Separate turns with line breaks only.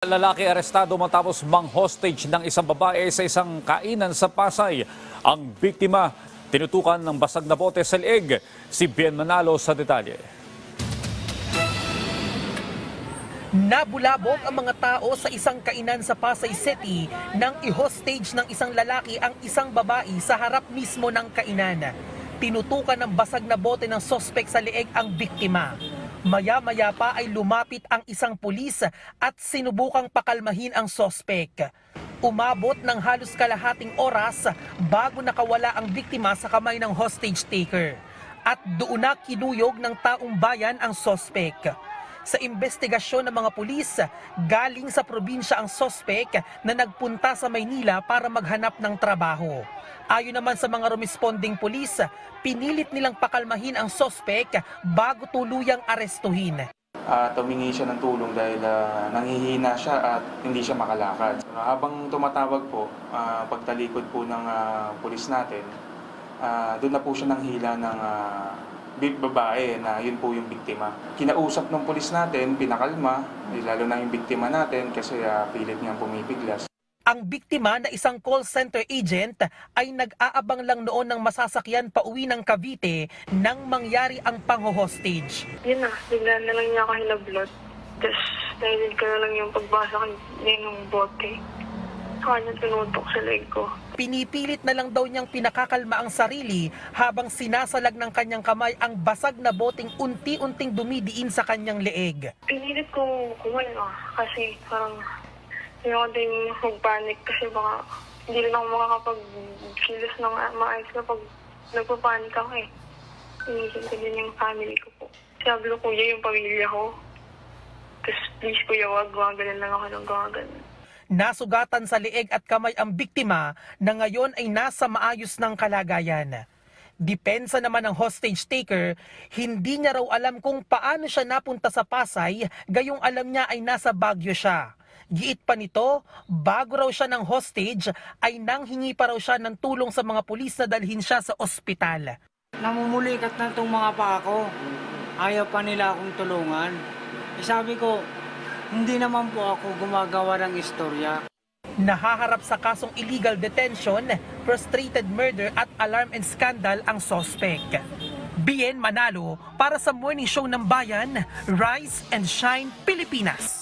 Lalaki arestado matapos mang-hostage ng isang babae sa isang kainan sa Pasay. Ang biktima, tinutukan ng basag na bote sa leeg. Si Bien Manalo sa detalye.
Nabulabog ang mga tao sa isang kainan sa Pasay City nang i-hostage ng isang lalaki ang isang babae sa harap mismo ng kainan. Tinutukan ng basag na bote ng sospek sa leeg ang biktima. Maya-maya pa ay lumapit ang isang pulis at sinubukang pakalmahin ang sospek. Umabot ng halos kalahating oras bago nakawala ang biktima sa kamay ng hostage taker. At doon na kinuyog ng taong bayan ang sospek. Sa investigasyon ng mga pulis, galing sa probinsya ang sospek na nagpunta sa Maynila para maghanap ng trabaho. Ayon naman sa mga responding pulis, pinilit nilang pakalmahin ang sospek bago tuluyang arestuhin.
Tumingi siya ng tulong dahil nanghihina siya at hindi siya makalakad. Habang tumatawag po, pagtalikod po ng pulis natin, doon na po siya nanghila ng babae na yun po yung biktima. Kinausap ng pulis natin, pinakalma, lalo na yung biktima natin kasi pilit niyang pumipiglas.
Ang biktima na isang call center agent ay nag-aabang lang noon ng masasakyan pauwi ng Cavite nang mangyari ang pang-hostage.
Yun na, bigla na lang niya ako hinablot. Tapos narinig ko na lang yung pagbasa niya ng bote. Saka niya tinutok sa leg ko.
Pinipilit na lang daw niyang pinakakalma ang sarili habang sinasalag ng kanyang kamay ang basag na boteng unti-unting dumidiin sa kanyang leeg.
Pinilit ko kumalma kasi parang hindi ako din mag-panic kasi baka hindi rin ako makakapag-kilos ng maayos na pag nagpapanik ako eh. Inisip ko din yung family ko po. Sabi ko, kuya, yung pamilya ko. Tapos please kuya, wag gumagalan lang ako ng gumagalan.
Nasugatan sa leeg at kamay ang biktima na ngayon ay nasa maayos ng kalagayan. Depensa naman ng hostage taker, hindi niya raw alam kung paano siya napunta sa Pasay, gayong alam niya ay nasa Baguio siya. Giit pa nito, bago raw siya ng hostage, ay nanghingi pa raw siya ng tulong sa mga pulis na dalhin siya sa ospital.
Namumulikat na itong mga pa ako. Ayaw pa nila akong tulungan. Sabi ko, hindi naman po ako gumagawa ng istorya.
Nahaharap sa kasong illegal detention, frustrated murder at alarm and scandal ang sospek. Bien Manalo para sa Morning Show ng Bayan, Rise and Shine Pilipinas.